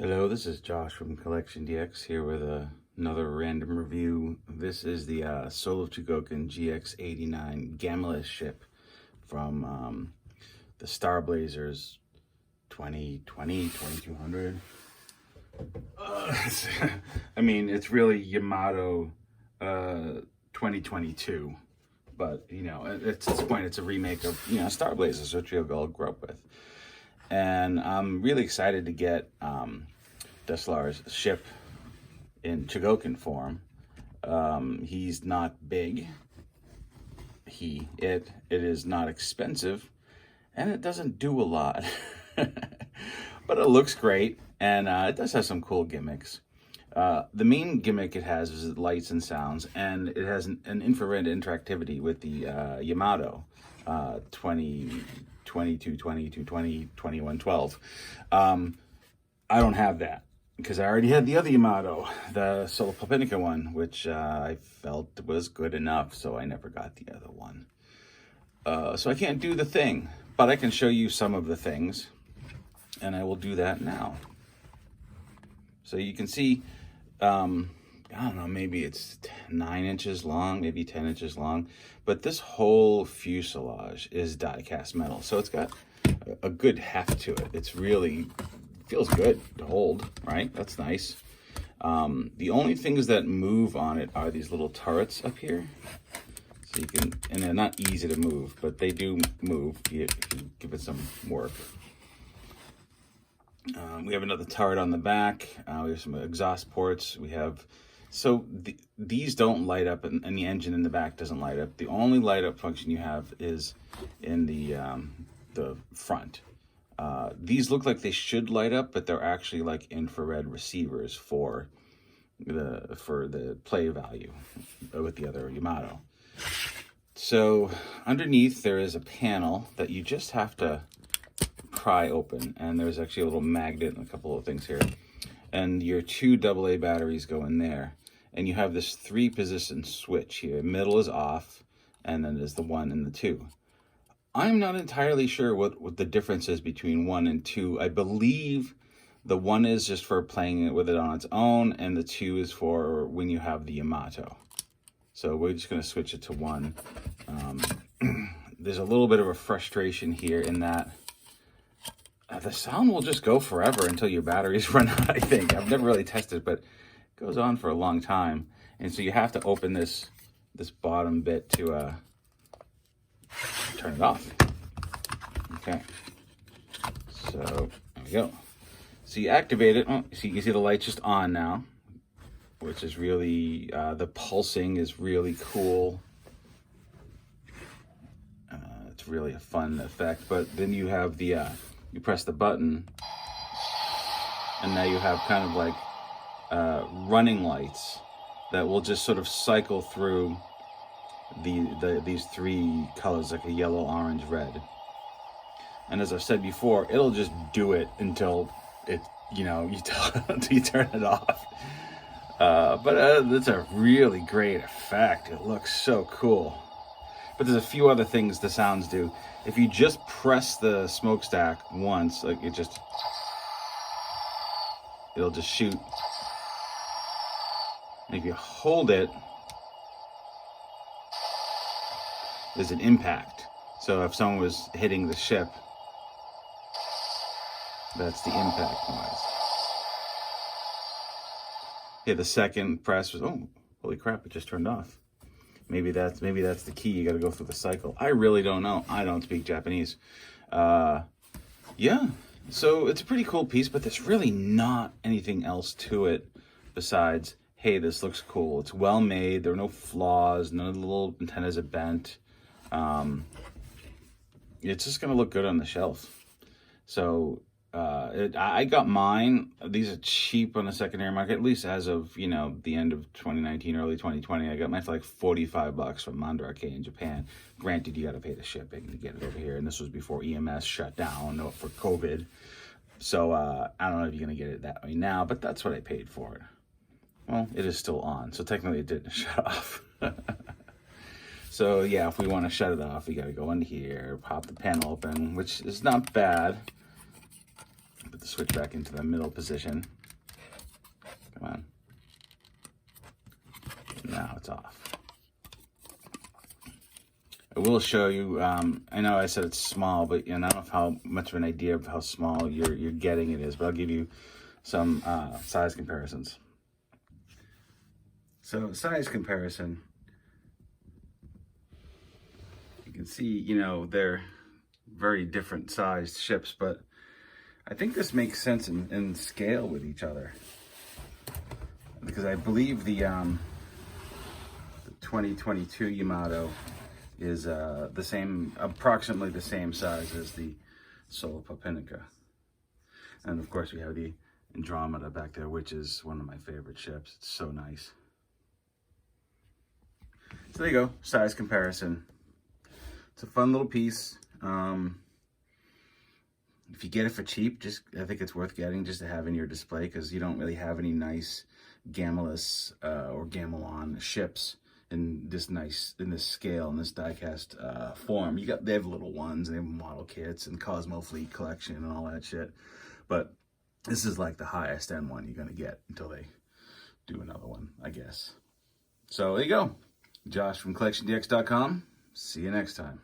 Hello, this is Josh from CollectionDX here with another random review. This is the Solo Chogokin GX-89 Gamilas ship from the Star Blazers 2020, 2200. I mean, it's really Yamato 2022, but you know, at this point, it's a remake of Star Blazers, which we all grew up with. And I'm really excited to get Deslar's ship in Chogokin form. He's not big. It is not expensive, and it doesn't do a lot. But it looks great, and it does have some cool gimmicks. The main gimmick it has is lights and sounds, and it has an infrared interactivity with the Yamato 22, 21, 12. I don't have that because I already had the other Yamato, the Solo Papinnica one, which I felt was good enough, so I never got the other one. So I can't do the thing, but I can show you some of the things, and I will do that now. So you can see, I don't know, maybe it's 9 inches long, maybe 10 inches long, but this whole fuselage is die-cast metal, so it's got a good heft to it. It's really feels good to hold, right? That's nice. The only things that move on it are these little turrets up here. So you can, and they're not easy to move, but they do move if you give it some work. We have another turret on the back. We have some exhaust ports. We have, so these don't light up, and the engine in the back doesn't light up. The only light up function you have is in the front. These look like they should light up, but they're actually like infrared receivers for the play value with the other Yamato. So underneath there is a panel that you just have to pry open, and there's actually a little magnet and a couple of things here, and your 2 AA batteries go in there, and you have this 3-position switch here. Middle is off, and then there's the 1 and the 2. I'm not entirely sure what the difference is between 1 and 2. I believe the 1 is just for playing it with it on its own, and the 2 is for when you have the Yamato. So we're just going to switch it to 1. There's a little bit of a frustration here in that the sound will just go forever until your batteries run out, I think. I've never really tested, but it goes on for a long time. And so you have to open this bottom bit to turn it off. Okay. So there we go. So you activate it. Oh, you see the light's just on now, which is really, the pulsing is really cool. It's really a fun effect. But then you have the, you press the button, and now you have kind of like running lights that will just sort of cycle through these 3 colors, like a yellow, orange, red. And as I've said before, it'll just do it until it, until you turn it off. But that's a really great effect. It looks so cool. But there's a few other things the sounds do. If you just press the smokestack once, like it'll just shoot. And if you hold it, there's an impact. So if someone was hitting the ship, that's the impact noise. Yeah, the second press was, oh, holy crap, it just turned off. Maybe that's the key. You got to go through the cycle. I really don't know. I don't speak Japanese. Yeah, so it's a pretty cool piece, but there's really not anything else to it besides, hey, this looks cool. It's well made. There are no flaws. None of the little antennas are bent. It's just gonna look good on the shelf. So I got mine. These are cheap on the secondary market, at least as of the end of 2019, early 2020. I got mine for like $45 from Mandarake in Japan. Granted, you got to pay the shipping to get it over here, and this was before EMS shut down for COVID. So I don't know if you're gonna get it that way now, but that's what I paid for it. Well, it is still on, so technically it didn't shut off. So yeah, if we want to shut it off, we got to go in here, pop the panel open, which is not bad. Put the switch back into the middle position. Come on. Now it's off. I will show you, I know I said it's small, but I don't know how much of an idea of how small you're getting it is, but I'll give you some size comparisons. So size comparison, you can see, they're very different sized ships, but I think this makes sense in scale with each other, because I believe the 2022 Yamato is the same, approximately the same size as the Sola Papinica. And of course we have the Andromeda back there, which is one of my favorite ships. It's so nice. So there you go, size comparison. It's a fun little piece. If you get it for cheap, I think it's worth getting just to have in your display, because you don't really have any nice Gamilas or Gamelon ships in this scale, in this die-cast form. They have little ones, they have model kits and Cosmo Fleet collection and all that shit. But this is like the highest end one you're gonna get until they do another one, I guess. So there you go. Josh from CollectionDX.com. See you next time.